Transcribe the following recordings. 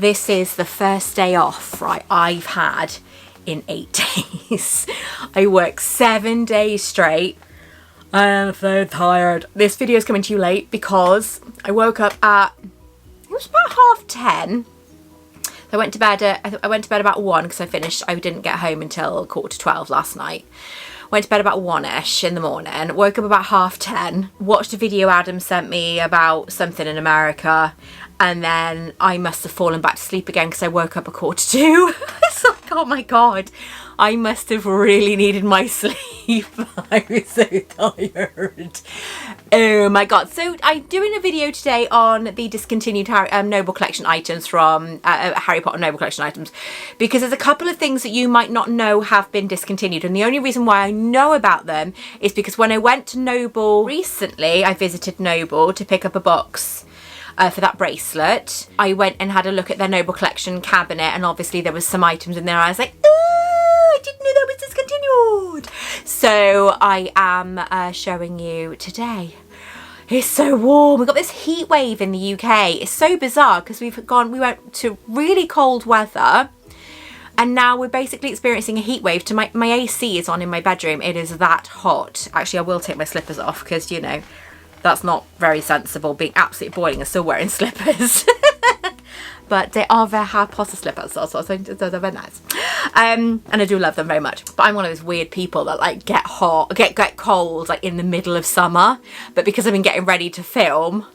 this is the first day off, right, I've had in 8 days. I worked 7 days straight. I am so tired. This video is coming to you late because I woke up at, it was about 10:30. I went to bed about 1 because I didn't get home until 11:45 last night. Went to bed about 1ish in the morning, woke up about 10:30, watched a video Adam sent me about something in America, and then I must have fallen back to sleep again because I woke up at 2:45. It's like, oh my God, I must have really needed my sleep. I was so tired. Oh my God. So I'm doing a video today on the discontinued Noble Collection items from Harry Potter Noble Collection items, because there's a couple of things that you might not know have been discontinued, and the only reason why I know about them is because when I went to Noble recently, I visited Noble to pick up a box for that bracelet. I went and had a look at their Noble Collection cabinet, and obviously there was some items in there. I was like, I didn't know that was discontinued. So I am showing you today. It's so warm. We've got this heat wave in the UK. It's so bizarre because we went to really cold weather, and now we're basically experiencing a heat wave. To my AC is on in my bedroom. It is that hot. Actually, I will take my slippers off because, you know, that's not very sensible, being absolutely boiling and still wearing slippers. But they are very Harry Potter slippers, so they're very nice. And I do love them very much. But I'm one of those weird people that like get cold like in the middle of summer. But because I've been getting ready to film,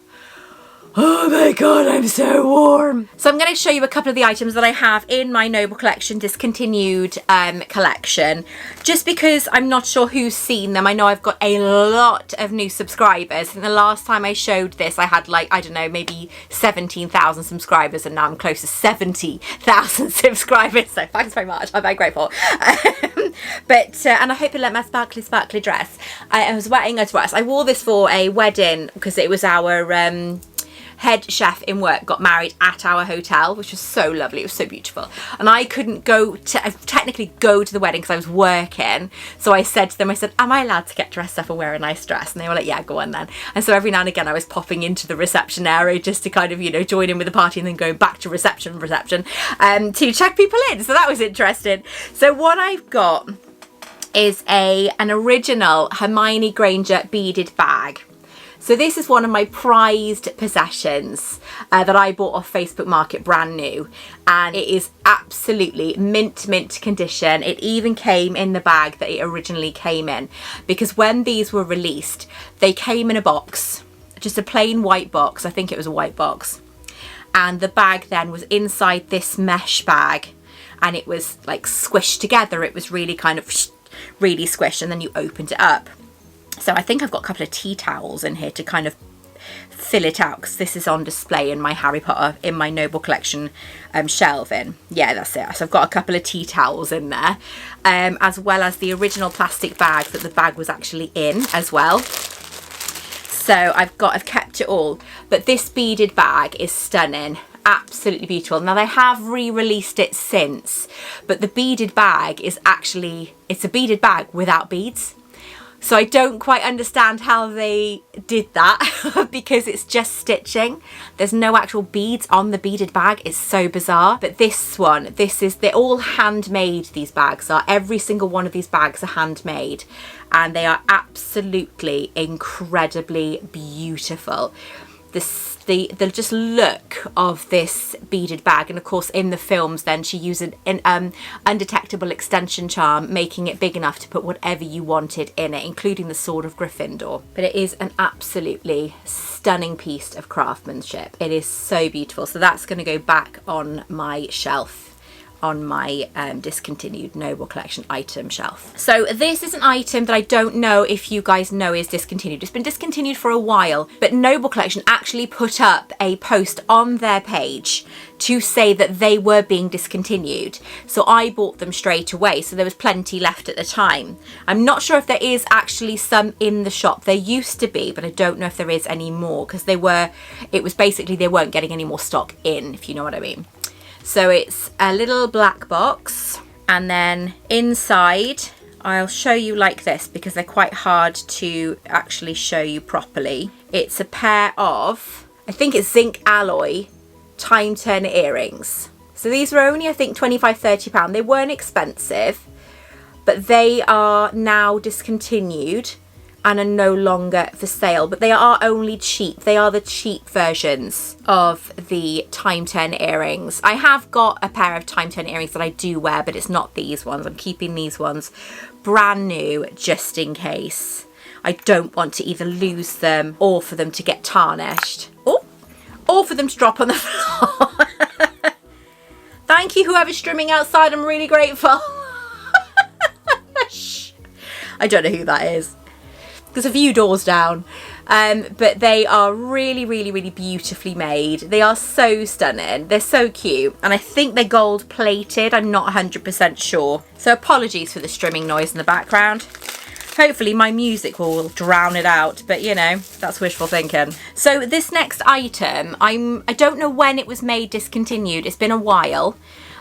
oh my God, I'm so warm. So I'm going to show you a couple of the items that I have in my Noble Collection discontinued collection, just because I'm not sure who's seen them. I know I've got a lot of new subscribers. I think the last time I showed this, I had like, I don't know, maybe 17,000 subscribers, and now I'm close to 70,000 subscribers. So thanks very much. I'm very grateful. And I hope you like my sparkly dress. I was wearing a dress. I wore this for a wedding because it was our head chef in work got married at our hotel, which was so lovely. It was so beautiful, and I couldn't technically go to the wedding because I was working. So I said to them, I said, am I allowed to get dressed up and wear a nice dress? And they were like, yeah, go on then. And so every now and again I was popping into the reception area just to kind of, you know, join in with the party, and then going back to reception to check people in. So that was interesting. So what I've got is an original Hermione Granger beaded bag. So this is one of my prized possessions that I bought off Facebook Market brand new, and it is absolutely mint condition. It even came in the bag that it originally came in, because when these were released, they came in a box, just a plain white box. I think it was a white box, and the bag then was inside this mesh bag, and it was like squished together. It was really kind of really squished, and then you opened it up. So I think I've got a couple of tea towels in here to kind of fill it out, because this is on display in my Harry Potter, in my Noble Collection shelving. Yeah, that's it. So I've got a couple of tea towels in there, as well as the original plastic bag that the bag was actually in as well. So I've kept it all. But this beaded bag is stunning. Absolutely beautiful. Now they have re-released it since, but the beaded bag is actually, it's a beaded bag without beads. So I don't quite understand how they did that because it's just stitching. There's no actual beads on the beaded bag. It's so bizarre. But this one, they're all handmade, these bags are. Every single one of these bags are handmade, and they are absolutely incredibly beautiful. The just look of this beaded bag, and of course in the films then she used an undetectable extension charm, making it big enough to put whatever you wanted in it, including the sword of Gryffindor. But it is an absolutely stunning piece of craftsmanship. It is so beautiful. So that's going to go back on my shelf, on my discontinued Noble Collection item shelf. So this is an item that I don't know if you guys know is discontinued. It's been discontinued for a while, but Noble Collection actually put up a post on their page to say that they were being discontinued. So I bought them straight away. So there was plenty left at the time. I'm not sure if there is actually some in the shop. There used to be, but I don't know if there is any more, because it was basically they weren't getting any more stock in, if you know what I mean. So it's a little black box, and then inside, I'll show you like this because they're quite hard to actually show you properly. It's a pair of, I think it's zinc alloy time turn earrings. So these were only, I think, £25–30. They weren't expensive, but they are now discontinued and are no longer for sale, but they are only cheap. They are the cheap versions of the time turn earrings. I have got a pair of time turn earrings that I do wear, but it's not these ones. I'm keeping these ones brand new just in case. I don't want to either lose them or for them to get tarnished. Oh, or for them to drop on the floor. Thank you, whoever's streaming outside. I'm really grateful. I don't know who that is. There's a few doors down. But they are really, really, really beautifully made. They are so stunning. They're so cute. And I think they're gold plated. I'm not 100% sure. So apologies for the strumming noise in the background. Hopefully my music will drown it out, but you know, that's wishful thinking. So this next item, I don't know when it was made discontinued. It's been a while,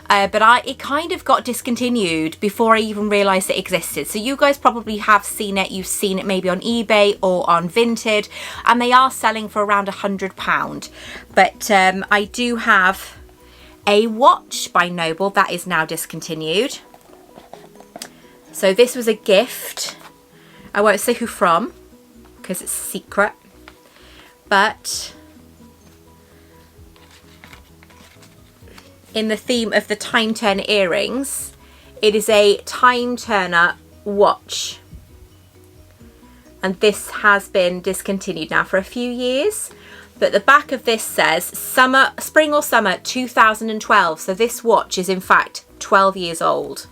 but it kind of got discontinued before I even realised it existed. So you guys probably have seen it. You've seen it maybe on eBay or on Vinted, and they are selling for around £100. But I do have a watch by Noble that is now discontinued. So this was a gift. I won't say who from because it's secret, but in the theme of the time turn earrings, it is a time turner watch, and this has been discontinued now for a few years, but the back of this says spring or summer 2012. So this watch is in fact 12 years old.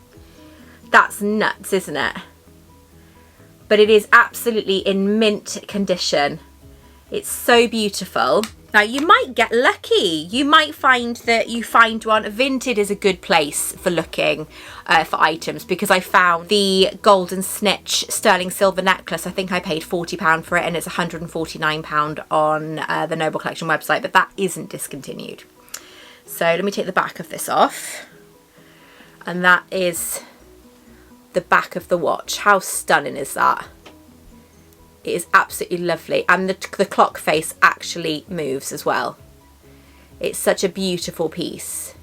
That's nuts, isn't it? But it is absolutely in mint condition. It's so beautiful. Now you might get lucky. You might find that you find one. Vinted is a good place for looking for items, because I found the golden snitch sterling silver necklace. I think I paid £40 for it, and it's £149 on the Noble Collection website, but that isn't discontinued. So let me take the back of this off. And that is the back of the watch. How stunning is that? It is absolutely lovely, and the clock face actually moves as well. It's such a beautiful piece.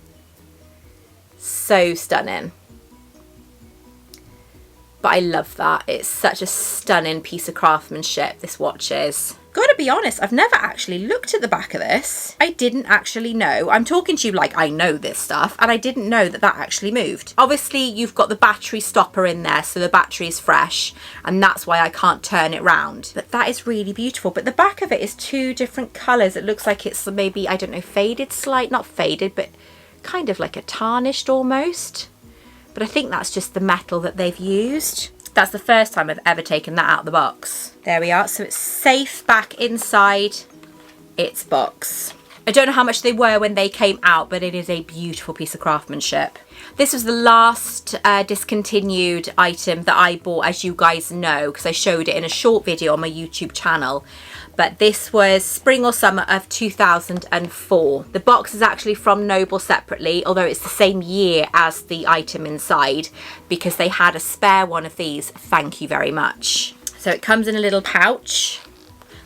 So stunning. But I love that. It's such a stunning piece of craftsmanship, this watch is. Gotta be honest, I've never actually looked at the back of this. I didn't actually know. I'm talking to you like I know this stuff, and I didn't know that that actually moved. Obviously, you've got the battery stopper in there, so the battery is fresh, and that's why I can't turn it round. But that is really beautiful. But the back of it is two different colours. It looks like it's maybe, I don't know, faded slight, not faded, but kind of like a tarnished almost. But I think that's just the metal that they've used. That's the first time I've ever taken that out of the box. There we are. So it's safe back inside its box. I don't know how much they were when they came out, but it is a beautiful piece of craftsmanship. This was the last discontinued item that I bought, as you guys know, because I showed it in a short video on my YouTube channel. But this was spring or summer of 2004. The box is actually from Noble separately, although it's the same year as the item inside, because they had a spare one of these. Thank you very much. So it comes in a little pouch.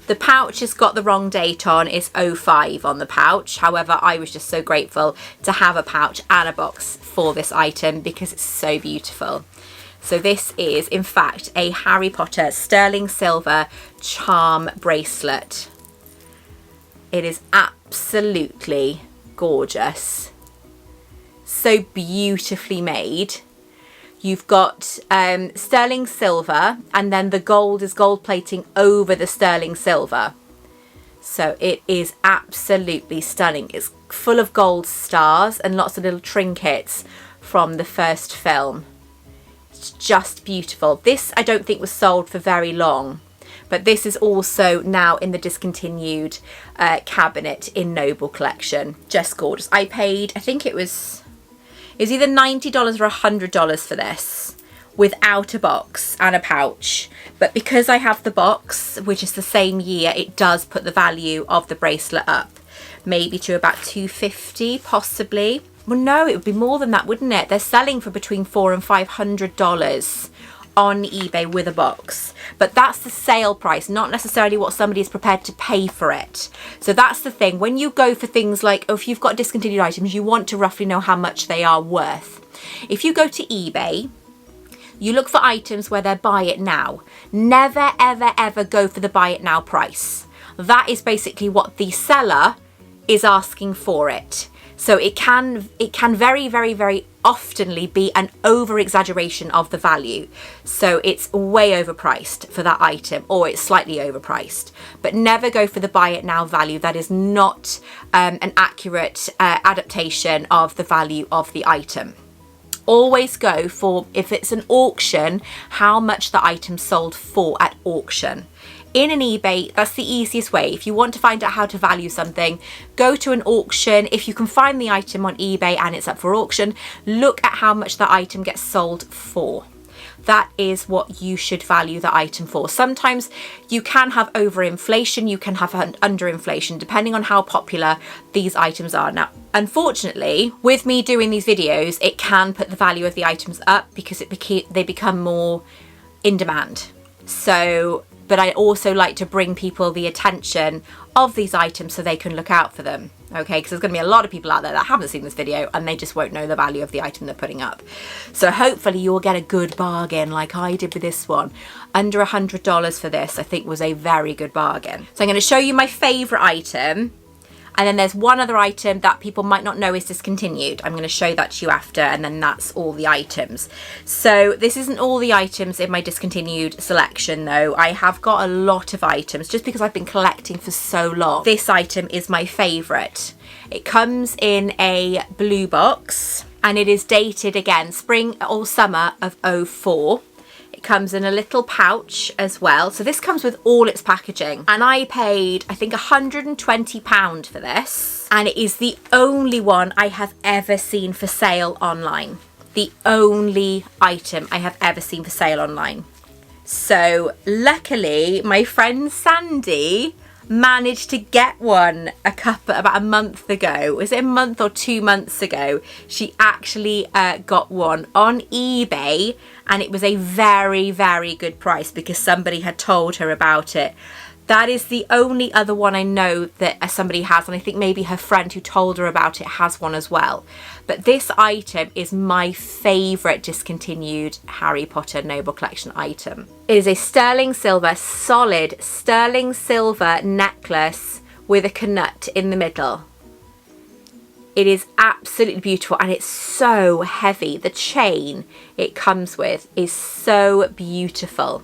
The pouch has got the wrong date on. It's 05 on the pouch. However, I was just so grateful to have a pouch and a box for this item because it's so beautiful. So this is, in fact, a Harry Potter sterling silver charm bracelet. It is absolutely gorgeous. So beautifully made. You've got sterling silver, and then the gold is gold plating over the sterling silver. So it is absolutely stunning. It's full of gold stars and lots of little trinkets from the first film. It's just beautiful. This I don't think was sold for very long, but this is also now in the discontinued cabinet in Noble Collection. Just gorgeous. I paid, I think it was either $90 or $100 for this without a box and a pouch. But because I have the box, which is the same year, it does put the value of the bracelet up, maybe to about $250 possibly. Well, no, it would be more than that, wouldn't it? They're selling for between $400 and $500 on eBay with a box, but that's the sale price, not necessarily what somebody is prepared to pay for it. So that's the thing. When you go for things like, oh, if you've got discontinued items, you want to roughly know how much they are worth. If you go to eBay, you look for items where they're buy it now. Never, ever, ever go for the buy it now price. That is basically what the seller is asking for it. So it can very, very, very oftenly be an over exaggeration of the value. So it's way overpriced for that item, or it's slightly overpriced. But never go for the buy it now value. That is not an accurate adaptation of the value of the item. Always go for, if it's an auction, how much the item sold for at auction. In an eBay, that's the easiest way. If you want to find out how to value something, go to an auction. If you can find the item on eBay and it's up for auction, look at how much the item gets sold for. That is what you should value the item for. Sometimes you can have overinflation, you can have underinflation, depending on how popular these items are. Now, unfortunately, with me doing these videos, it can put the value of the items up because they become more in demand. So, but I also like to bring people the attention of these items so they can look out for them, okay? Because there's going to be a lot of people out there that haven't seen this video and they just won't know the value of the item they're putting up. So hopefully you will get a good bargain like I did with this one. Under $100 for this, I think, was a very good bargain. So I'm going to show you my favourite item. And then there's one other item that people might not know is discontinued. I'm going to show that to you after, and then that's all the items. So this isn't all the items in my discontinued selection though. I have got a lot of items just because I've been collecting for so long. This item is my favourite. It comes in a blue box and it is dated again spring or summer of 04. It comes in a little pouch as well. So this comes with all its packaging. And I paid, I think, £120 for this. And it is the only one I have ever seen for sale online. The only item I have ever seen for sale online. So luckily, my friend Sandy managed to get one about a month ago. Was it a month or 2 months ago? She actually got one on eBay, and it was a very, very good price because somebody had told her about it. That is the only other one I know that somebody has, and I think maybe her friend who told her about it has one as well. But this item is my favourite discontinued Harry Potter Noble Collection item. It is a sterling silver, solid sterling silver necklace with a knut in the middle. It is absolutely beautiful and it's so heavy. The chain it comes with is so beautiful.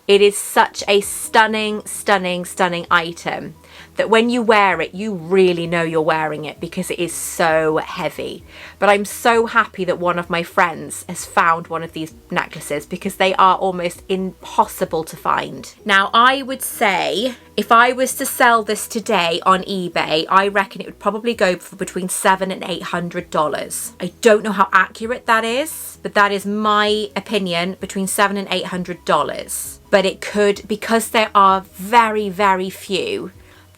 It is such a stunning, stunning, stunning item that when you wear it, you really know you're wearing it because it is so heavy. But I'm so happy that one of my friends has found one of these necklaces because they are almost impossible to find. Now, I would say if I was to sell this today on eBay, I reckon it would probably go for between $700 and $800. I don't know how accurate that is, but that is my opinion, between $700 and $800. But it could, because there are very, very few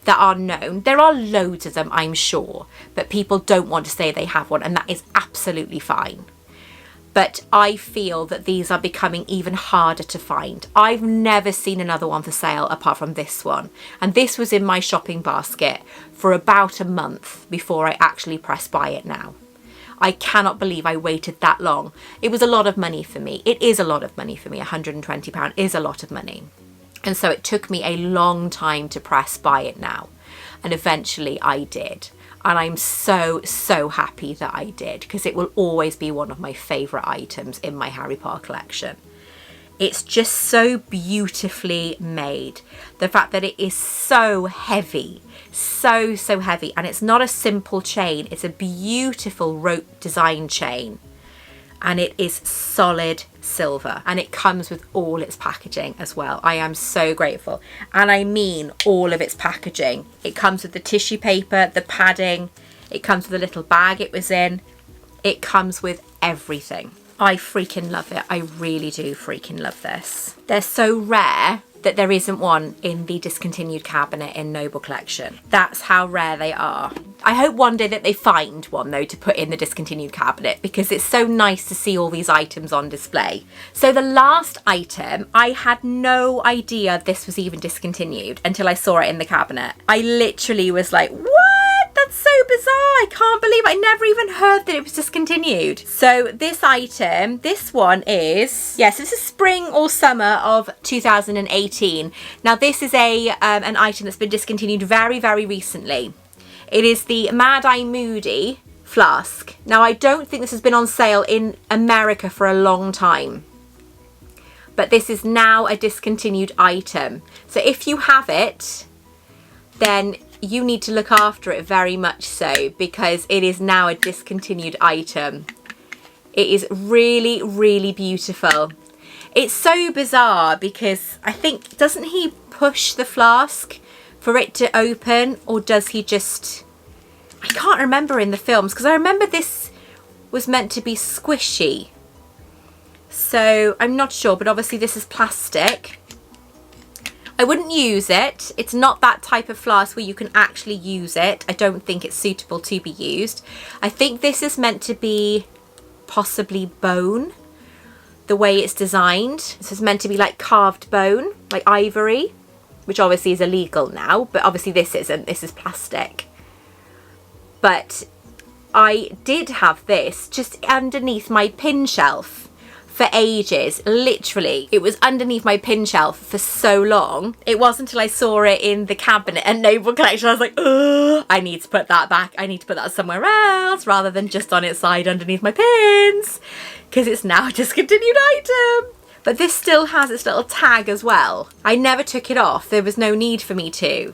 that are known. There are loads of them, I'm sure, but people don't want to say they have one, and that is absolutely fine. But I feel that these are becoming even harder to find. I've never seen another one for sale apart from this one. And this was in my shopping basket for about a month before I actually pressed buy it now. I cannot believe I waited that long. It was a lot of money for me. It is a lot of money for me. £120 is a lot of money. And so it took me a long time to press buy it now. And eventually I did. And I'm so, so happy that I did, because it will always be one of my favourite items in my Harry Potter collection. It's just so beautifully made. The fact that it is so heavy, so, so heavy. And it's not a simple chain. It's a beautiful rope design chain. And it is solid silver, and it comes with all its packaging as well. I am so grateful, and I mean all of its packaging. It comes with the tissue paper, the padding, it comes with the little bag it was in, it comes with everything. I freaking love it. I really do freaking love this. They're so rare that there isn't one in the discontinued cabinet in Noble Collection. That's how rare they are. I hope one day that they find one though to put in the discontinued cabinet, because it's so nice to see all these items on display. So the last item, I had no idea this was even discontinued until I saw it in the cabinet. I literally was like, what? That's so bizarre. I can't believe I never even heard that it was discontinued. So this item, this one is, yes, this is spring or summer of 2018. Now this is an item that's been discontinued very, very recently. It is the Mad Eye Moody flask. Now I don't think this has been on sale in America for a long time, but this is now a discontinued item. So if you have it, then you need to look after it very much so, because it is now a discontinued item. It is really, really beautiful. It's so bizarre because I think, doesn't he push the flask for it to open, or does he just, I can't remember in the films, because I remember this was meant to be squishy. So I'm not sure, but obviously this is plastic. I wouldn't use it. It's not that type of flask where you can actually use it. I don't think it's suitable to be used. I think this is meant to be possibly bone, the way it's designed. This is meant to be like carved bone, like ivory, which obviously is illegal now, but obviously this isn't. This is plastic. But I did have this just underneath my pin shelf for ages. Literally, it was underneath my pin shelf for so long. It wasn't until I saw it in the cabinet at Noble Collection I was like, oh, I need to put that back. I need to put that somewhere else rather than just on its side underneath my pins, because it's now a discontinued item. But this still has its little tag as well. I never took it off. There was no need for me to.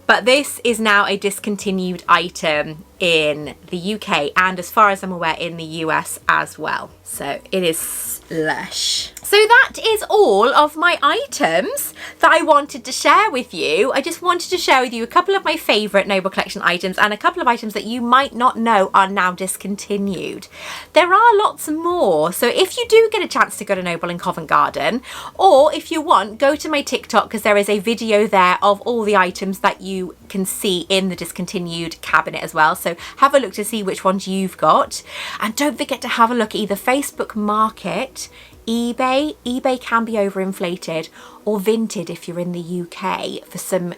But this is now a discontinued item in the UK, and as far as I'm aware in the US as well. So it is lush. So that is all of my items that I wanted to share with you. I just wanted to share with you a couple of my favourite Noble Collection items and a couple of items that you might not know are now discontinued. There are lots more, so if you do get a chance to go to Noble in Covent Garden, or if you want, go to my TikTok, because there is a video there of all the items that you can see in the discontinued cabinet as well. So have a look to see which ones you've got, and don't forget to have a look at either Facebook Market, eBay can be overinflated, or Vinted if you're in the UK, for some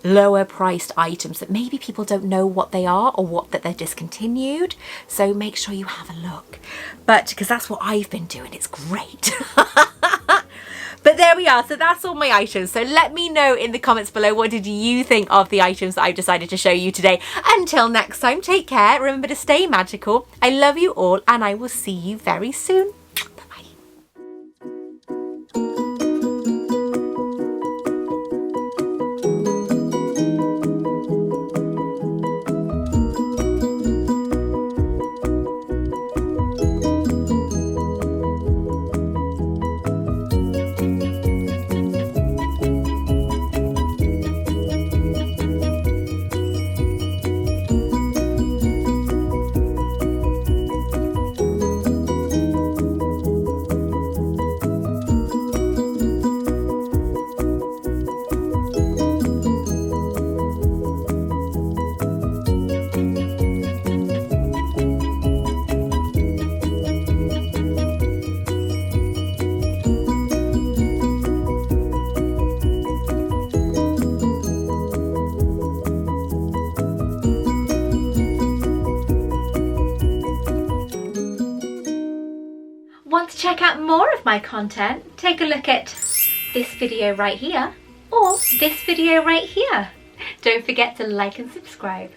lower priced items that maybe people don't know what they are or that they're discontinued. So make sure you have a look, but because that's what I've been doing, it's great. But there we are, so that's all my items. So let me know in the comments below, what did you think of the items that I've decided to show you today. Until next time, take care, remember to stay magical. I love you all, and I will see you very soon. Want to check out more of my content? Take a look at this video right here, or this video right here. Don't forget to like and subscribe.